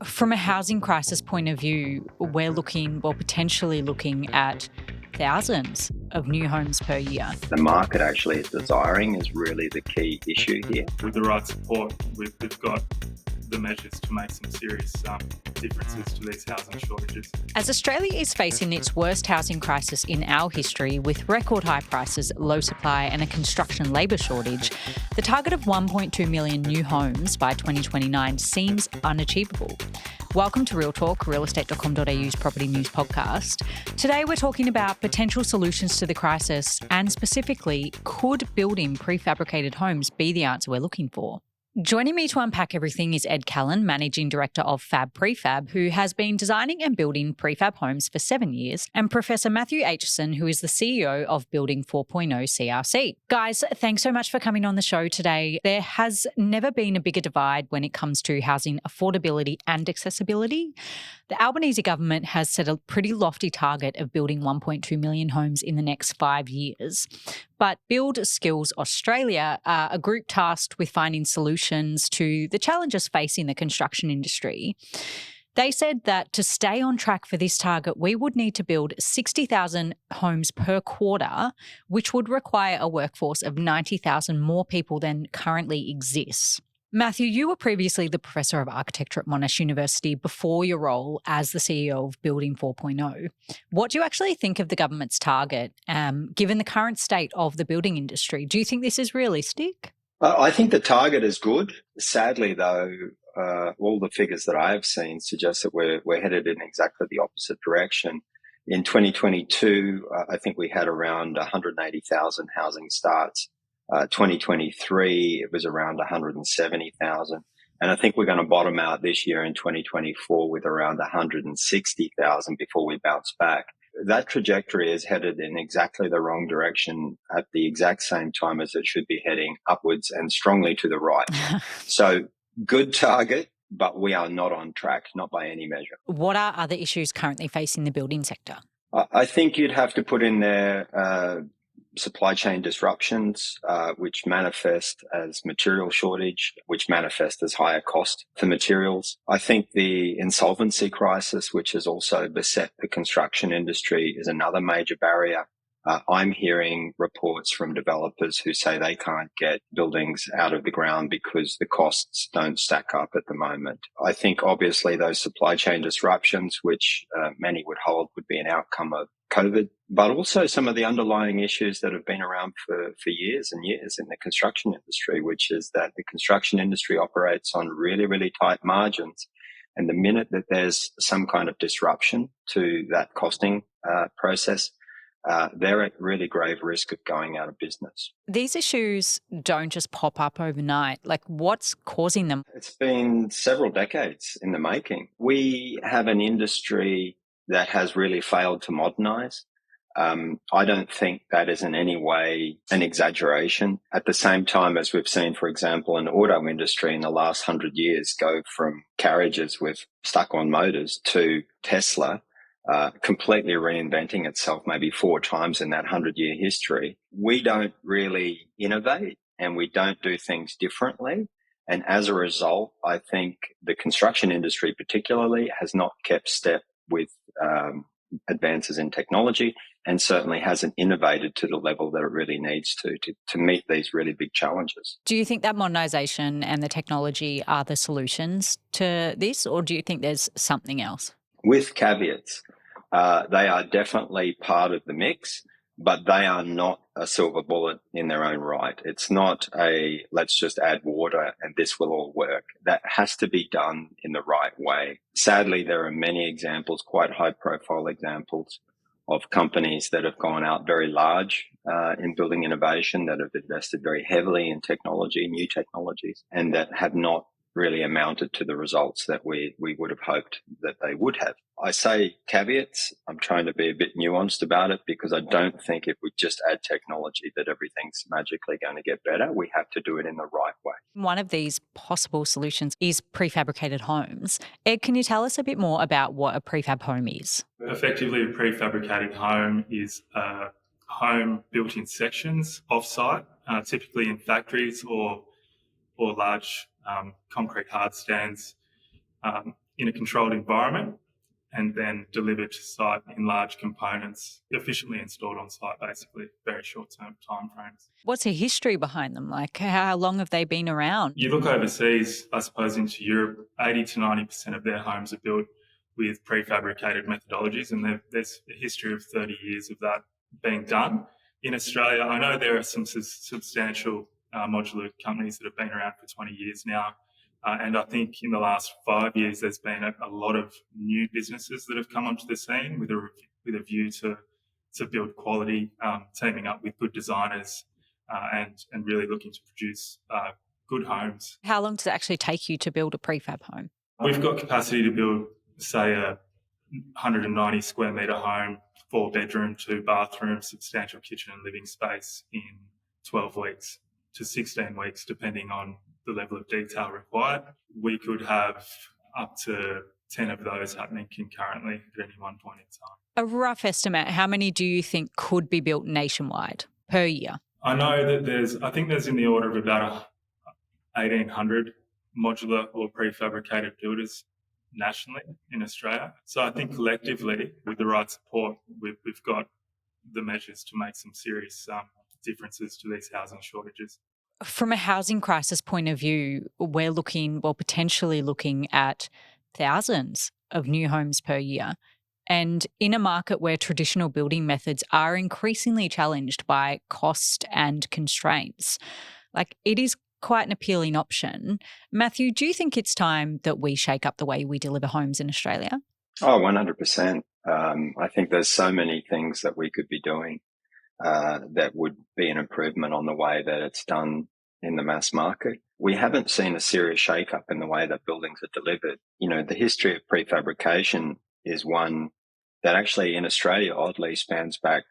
From a housing crisis point of view, we're potentially looking at thousands of new homes per year. The market actually is desiring is really the key issue here. With the right support, we've got the measures to make some serious differences to these housing shortages. As Australia is facing its worst housing crisis in our history, with record high prices, low supply and a construction labour shortage, the target of 1.2 million new homes by 2029 seems unachievable. Welcome to Real Talk, realestate.com.au's property news podcast. Today we're talking about potential solutions to the crisis and specifically, could building prefabricated homes be the answer we're looking for? Joining me to unpack everything is Ed Callanan, Managing Director of Fab Pre-fab, who has been designing and building prefab homes for 7 years, and Professor Mathew Aitchison, who is the CEO of Building 4.0 CRC. Guys, thanks so much for coming on the show today. There has never been a bigger divide when it comes to housing affordability and accessibility. The Albanese government has set a pretty lofty target of building 1.2 million homes in the next 5 years. But Build Skills Australia are a group tasked with finding solutions to the challenges facing the construction industry. They said that to stay on track for this target, we would need to build 60,000 homes per quarter, which would require a workforce of 90,000 more people than currently exists. Mathew, you were previously the Professor of Architecture at Monash University before your role as the CEO of Building 4.0. What do you actually think of the government's target, given the current state of the building industry? Do you think this is realistic? I think the target is good. Sadly, though, all the figures that I have seen suggest that we're headed in exactly the opposite direction. In 2022, I think we had around 180,000 housing starts. 2023, it was around 170,000. And I think we're going to bottom out this year in 2024 with around 160,000 before we bounce back. That trajectory is headed in exactly the wrong direction at the exact same time as it should be heading upwards and strongly to the right. So good target, but we are not on track, not by any measure. What are other issues currently facing the building sector? I think you'd have to put in there supply chain disruptions, which manifest as material shortage, which manifest as higher cost for materials. I think the insolvency crisis, which has also beset the construction industry, is another major barrier. I'm hearing reports from developers who say they can't get buildings out of the ground because the costs don't stack up at the moment. I think obviously those supply chain disruptions, which many would hold would be an outcome of COVID, but also some of the underlying issues that have been around for years and years in the construction industry, which is that the construction industry operates on really, really tight margins. And the minute that there's some kind of disruption to that costing process, they're at really grave risk of going out of business. These issues don't just pop up overnight. Like, what's causing them? It's been several decades in the making. We have an industry that has really failed to modernize. I don't think that is in any way an exaggeration. At the same time as we've seen, for example, an auto industry in the last 100 years go from carriages with stuck-on motors to Tesla, completely reinventing itself maybe 4 times in that 100-year history. We don't really innovate and we don't do things differently. And as a result, I think the construction industry particularly has not kept step with advances in technology and certainly hasn't innovated to the level that it really needs to meet these really big challenges. Do you think that modernisation and the technology are the solutions to this, or do you think there's something else? With caveats, they are definitely part of the mix, but they are not a silver bullet in their own right. It's not a let's just add water and this will all work. That has to be done in the right way. Sadly, there are many examples, quite high profile examples, of companies that have gone out very large in building innovation, that have invested very heavily in technology, new technologies, and that have not really amounted to the results that we would have hoped that they would have. I say caveats. I'm trying to be a bit nuanced about it because I don't think if we just add technology that everything's magically going to get better. We have to do it in the right way. One of these possible solutions is prefabricated homes. Ed, can you tell us a bit more about what a prefab home is? Effectively, a prefabricated home is a home built in sections off-site, typically in factories or large concrete hard stands in a controlled environment and then delivered to site in large components, efficiently installed on site, basically, very short-term timeframes. What's the history behind them? Like, how long have they been around? You look overseas, I suppose into Europe, 80 to 90% of their homes are built with prefabricated methodologies, and there's a history of 30 years of that being done. In Australia, I know there are some substantial modular companies that have been around for 20 years now. And I think in the last 5 years, there's been a lot of new businesses that have come onto the scene with a view to build quality, teaming up with good designers and really looking to produce good homes. How long does it actually take you to build a prefab home? We've got capacity to build, say, a 190 square metre home, 4-bedroom, 2 bathrooms, substantial kitchen and living space in 12 weeks to 16 weeks, depending on the level of detail required. We could have up to 10 of those happening concurrently at any one point in time. A rough estimate, how many do you think could be built nationwide per year? I know that there's in the order of about 1,800 modular or prefabricated builders nationally in Australia. So I think collectively, with the right support, we've got the measures to make some serious differences to these housing shortages. From a housing crisis point of view, we're potentially looking at thousands of new homes per year. And in a market where traditional building methods are increasingly challenged by cost and constraints, like, it is quite an appealing option. Mathew, do you think it's time that we shake up the way we deliver homes in Australia? Oh, 100%. I think there's so many things that we could be doing that would be an improvement on the way that it's done in the mass market. We haven't seen a serious shake-up in the way that buildings are delivered. You know, the history of prefabrication is one that actually in Australia oddly spans back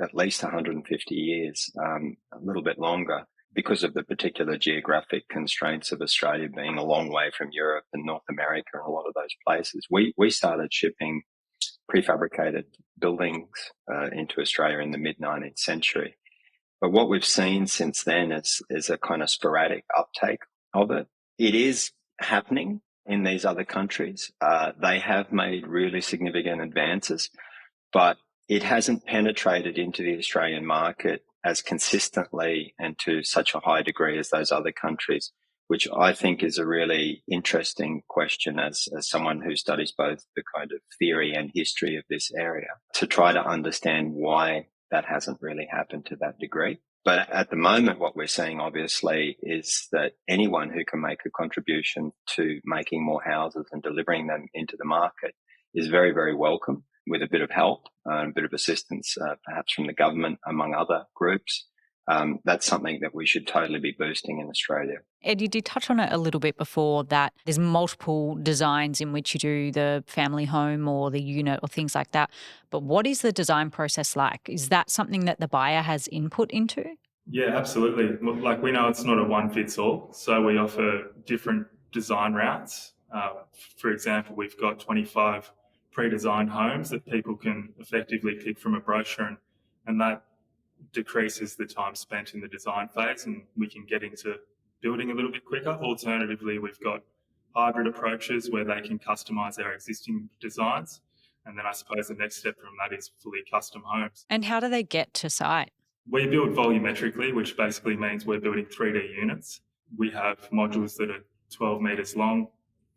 at least 150 years, a little bit longer, because of the particular geographic constraints of Australia being a long way from Europe and North America and a lot of those places. We started shipping prefabricated buildings into Australia in the mid-19th century. But what we've seen since then is a kind of sporadic uptake of it. It is happening in these other countries. They have made really significant advances, but it hasn't penetrated into the Australian market as consistently and to such a high degree as those other countries, which I think is a really interesting question as someone who studies both the kind of theory and history of this area, to try to understand why that hasn't really happened to that degree. But at the moment, what we're seeing, obviously, is that anyone who can make a contribution to making more houses and delivering them into the market is very, very welcome, with a bit of help, a bit of assistance, perhaps from the government, among other groups. That's something that we should totally be boosting in Australia. Ed, you did touch on it a little bit before, that there's multiple designs in which you do the family home or the unit or things like that. But what is the design process like? Is that something that the buyer has input into? Yeah, absolutely. Like, we know it's not a one-fits-all, so we offer different design routes. For example, we've got 25 pre-designed homes that people can effectively pick from a brochure, and that decreases the time spent in the design phase, and we can get into building a little bit quicker. Alternatively, we've got hybrid approaches where they can customise our existing designs. And then I suppose the next step from that is fully custom homes. And how do they get to site? We build volumetrically, which basically means we're building 3D units. We have modules that are 12 metres long,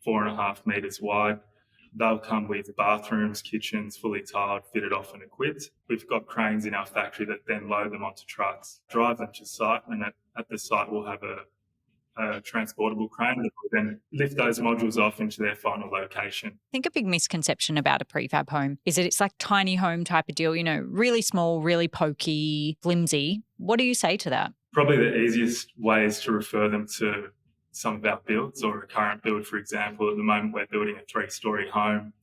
4.5 metres wide. They'll come with bathrooms, kitchens, fully tiled, fitted off and equipped. We've got cranes in our factory that then load them onto trucks, drive them to site, and at the site we'll have a transportable crane that will then lift those modules off into their final location. I think a big misconception about a prefab home is that it's like tiny home type of deal, you know, really small, really pokey, flimsy. What do you say to that? Probably the easiest way is to refer them to some of our builds, or a current build, for example. At the moment, we're building a 3-storey home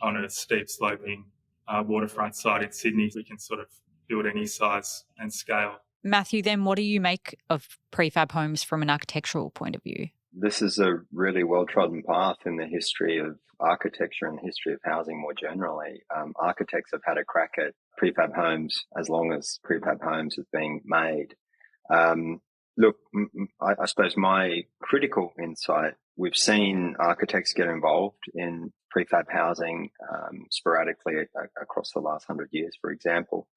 on a steep sloping waterfront site in Sydney. We can sort of build any size and scale. Mathew, then what do you make of prefab homes from an architectural point of view? This is a really well-trodden path in the history of architecture and history of housing more generally. Architects have had a crack at prefab homes as long as prefab homes have been made. Look, I suppose my critical insight We've seen architects get involved in prefab housing sporadically across the last 100 years, for example.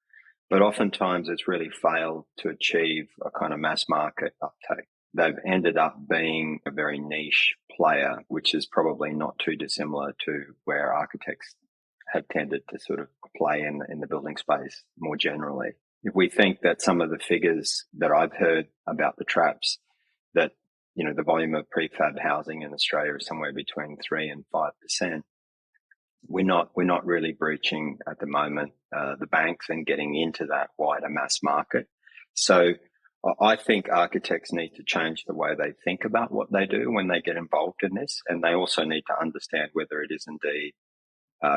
But oftentimes it's really failed to achieve a kind of mass market uptake. They've ended up being a very niche player, which is probably not too dissimilar to where architects have tended to sort of play in the building space more generally. If we think that some of the figures that I've heard about the traps, that, you know, the volume of prefab housing in Australia is somewhere between 3 and 5%, we're not really breaching at the moment the banks and getting into that wider mass market. So I think architects need to change the way they think about what they do when they get involved in this, and they also need to understand whether it is indeed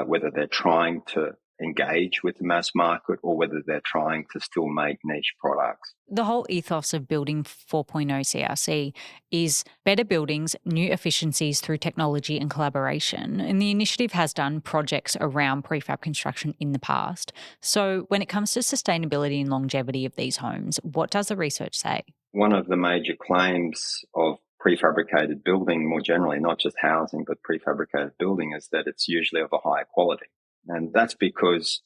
whether they're trying to engage with the mass market or whether they're trying to still make niche products. The whole ethos of Building 4.0 CRC is better buildings, new efficiencies through technology and collaboration. And the initiative has done projects around prefab construction in the past. So when it comes to sustainability and longevity of these homes, what does the research say? One of the major claims of prefabricated building more generally, not just housing, but prefabricated building, is that it's usually of a higher quality. And that's because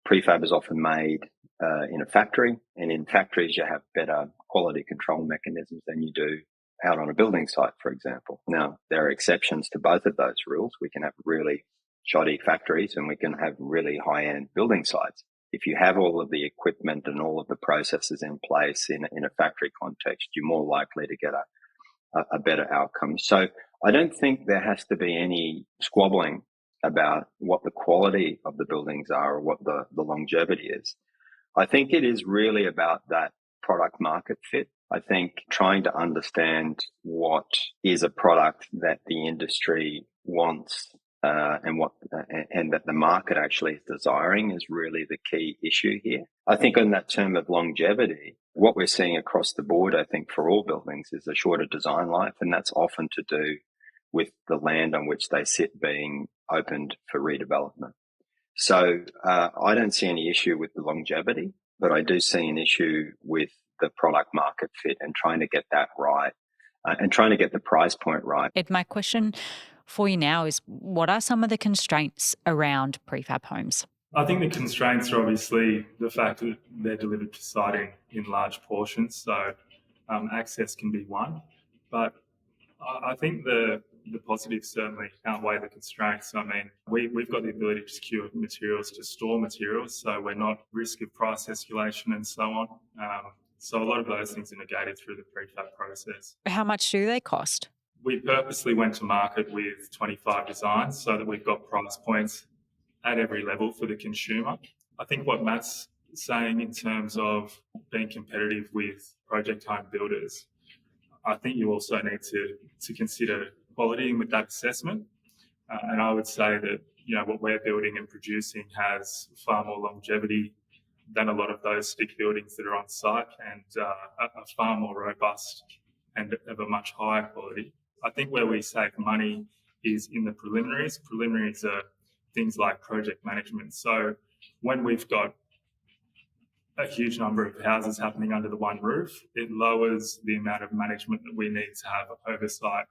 prefab is often made in a factory, and in factories you have better quality control mechanisms than you do out on a building site, for example. Now, there are exceptions to both of those rules. We can have really shoddy factories and we can have really high-end building sites. If you have all of the equipment and all of the processes in place in a factory context, you're more likely to get a better outcome. So I don't think there has to be any squabbling about what the quality of the buildings are or what the longevity is. I think it is really about that product market fit. I think trying to understand what is a product that the industry wants and that the market actually is desiring is really the key issue here. I think on that term of longevity, what we're seeing across the board, I think for all buildings, is a shorter design life, and that's often to do with the land on which they sit being opened for redevelopment. So I don't see any issue with the longevity, but I do see an issue with the product market fit and trying to get that right and trying to get the price point right. Ed, my question for you now is, what are some of the constraints around prefab homes? I think the constraints are obviously the fact that they're delivered to site in large portions, so access can be one. But I think the positives certainly outweigh the constraints. I mean, we've got the ability to secure materials, to store materials, so we're not at risk of price escalation and so on. So a lot of those things are negated through the prefab process. How much do they cost? We purposely went to market with 25 designs so that we've got price points at every level for the consumer. I think what Matt's saying in terms of being competitive with project home builders, I think you also need to consider quality with that assessment. And I would say that, you know, what we're building and producing has far more longevity than a lot of those stick buildings that are on site, and are far more robust and of a much higher quality. I think where we save money is in the preliminaries. Preliminaries are things like project management. So when we've got a huge number of houses happening under the one roof, it lowers the amount of management that we need to have oversight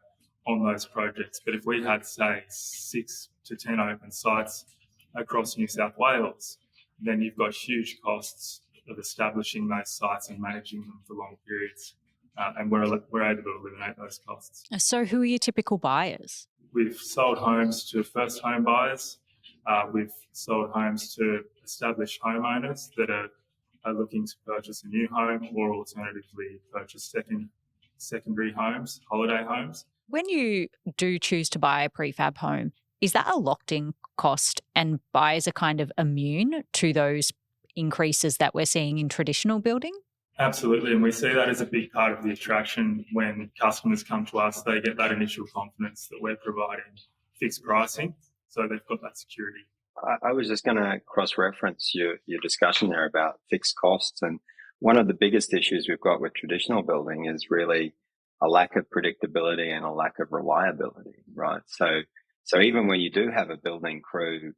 on those projects. But if we had, say, 6 to 10 open sites across New South Wales, then you've got huge costs of establishing those sites and managing them for long periods. And we're able to eliminate those costs. So who are your typical buyers? We've sold homes to first home buyers. We've sold homes to established homeowners that are looking to purchase a new home, or alternatively purchase secondary homes, holiday homes. When you do choose to buy a prefab home, is that a locked-in cost and buyers are kind of immune to those increases that we're seeing in traditional building? Absolutely, and we see that as a big part of the attraction. When customers come to us, they get that initial confidence that we're providing fixed pricing, so they've got that security. I was just going to cross-reference your discussion there about fixed costs, and one of the biggest issues we've got with traditional building is really a lack of predictability and a lack of reliability, right? So even when you do have a building crew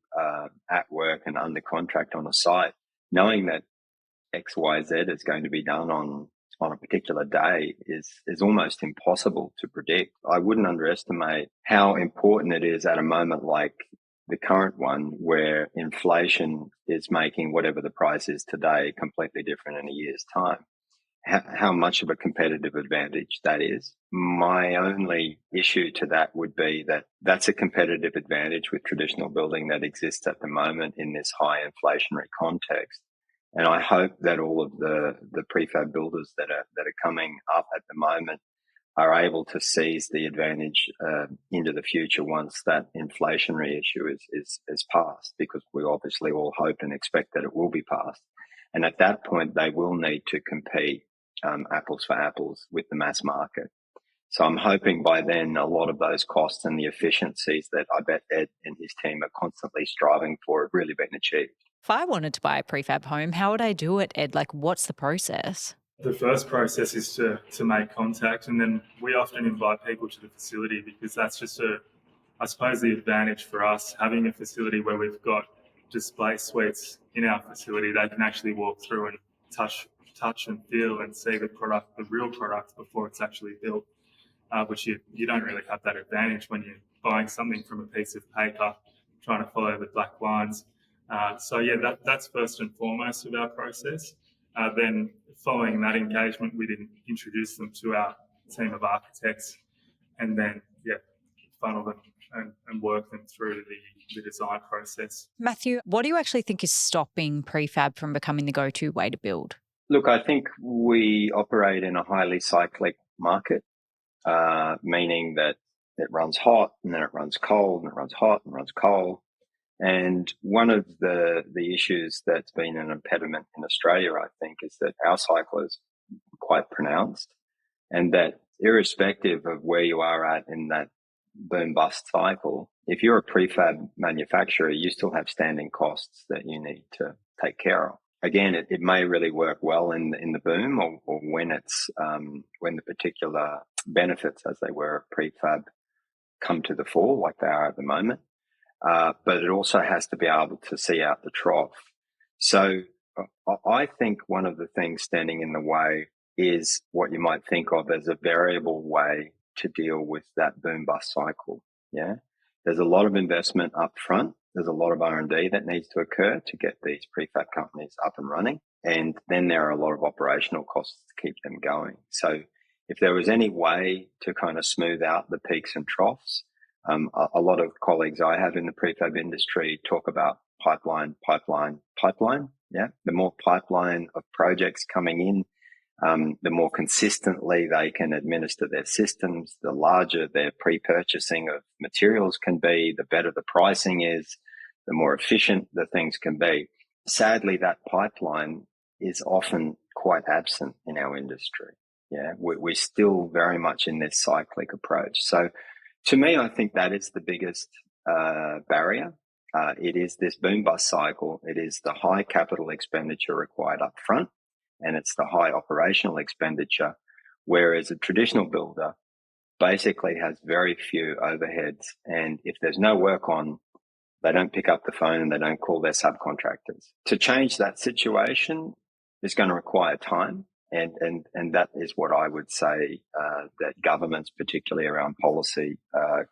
at work and under contract on a site, knowing that X, Y, Z is going to be done on on a particular day is almost impossible to predict. I wouldn't underestimate how important it is at a moment like the current one, where inflation is making whatever the price is today completely different in a year's time. How much of a competitive advantage that is. My only issue to that would be that that's a competitive advantage with traditional building that exists at the moment in this high inflationary context. And I hope that all of the prefab builders that are coming up at the moment are able to seize the advantage into the future once that inflationary issue is passed, because we obviously all hope and expect that it will be passed. And at that point, they will need to compete apples for apples with the mass market. So I'm hoping by then a lot of those costs and the efficiencies that I bet Ed and his team are constantly striving for have really been achieved. If I wanted to buy a prefab home, how would I do it, Ed? Like, what's the process? The first process is to make contact, and then we often invite people to the facility, because that's just I suppose the advantage for us, having a facility where we've got display suites in our facility. They can actually walk through and touch and feel and see the product, the real product, before it's actually built, which you don't really have that advantage when you're buying something from a piece of paper, trying to follow the black lines. That's first and foremost of our process. Then following that engagement, we'd introduce them to our team of architects, and then funnel them and work them through the design process. Mathew, what do you actually think is stopping prefab from becoming the go-to way to build? Look, I think we operate in a highly cyclic market, meaning that it runs hot and then it runs cold and it runs hot and runs cold. And one of the issues that's been an impediment in Australia, I think, is that our cycle is quite pronounced, and that irrespective of where you are at in that boom bust cycle, if you're a prefab manufacturer, you still have standing costs that you need to take care of. Again, it may really work well in the boom, or when it's when the particular benefits, as they were of prefab, come to the fore, like they are at the moment. But it also has to be able to see out the trough. So I think one of the things standing in the way is what you might think of as a variable way to deal with that boom bust cycle. Yeah, there's a lot of investment up front. There's a lot of R&D that needs to occur to get these prefab companies up and running. And then there are a lot of operational costs to keep them going. So if there was any way to kind of smooth out the peaks and troughs, a lot of colleagues I have in the prefab industry talk about pipeline. Yeah, the more pipeline of projects coming in, the more consistently they can administer their systems, the larger their pre-purchasing of materials can be, the better the pricing is, the more efficient the things can be. Sadly, that pipeline is often quite absent in our industry. Yeah, we're still very much in this cyclic approach. So to me, I think that is the biggest barrier. It is this boom bust cycle. It is the high capital expenditure required up front, and it's the high operational expenditure, whereas a traditional builder basically has very few overheads. And if there's no work on, they don't pick up the phone and they don't call their subcontractors. To change that situation is going to require time. And that is what I would say that governments, particularly around policy,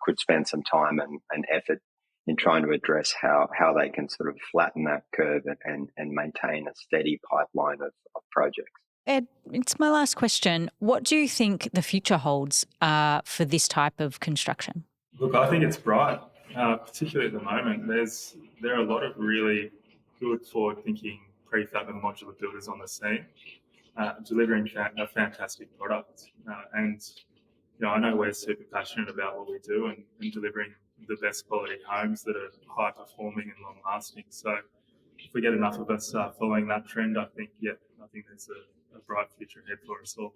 could spend some time and effort in trying to address how they can sort of flatten that curve and maintain a steady pipeline of projects. Ed, it's my last question. What do you think the future holds for this type of construction? Look, I think it's bright, particularly at the moment. There are a lot of really good forward-thinking prefab and modular builders on the scene, delivering a fantastic product. And I know we're super passionate about what we do and delivering the best quality homes that are high performing and long lasting. So if we get enough of us following that trend, I think there's a bright future ahead for us all.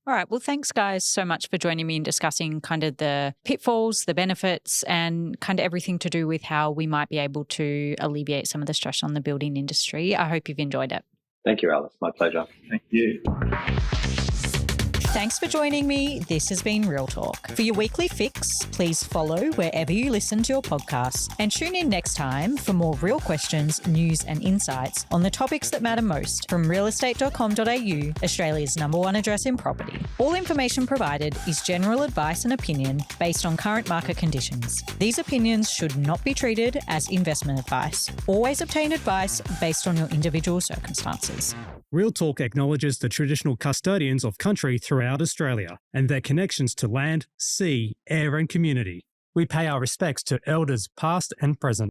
All right. Well, thanks, guys, so much for joining me in discussing kind of the pitfalls, the benefits, and kind of everything to do with how we might be able to alleviate some of the stress on the building industry. I hope you've enjoyed it. Thank you, Alice. My pleasure. Thank you. Thanks for joining me. This has been Real Talk. For your weekly fix, please follow wherever you listen to your podcasts and tune in next time for more real questions, news and insights on the topics that matter most from realestate.com.au, Australia's #1 address in property. All information provided is general advice and opinion based on current market conditions. These opinions should not be treated as investment advice. Always obtain advice based on your individual circumstances. Real Talk acknowledges the traditional custodians of country throughout Australia and their connections to land, sea, air and community. We pay our respects to elders past and present.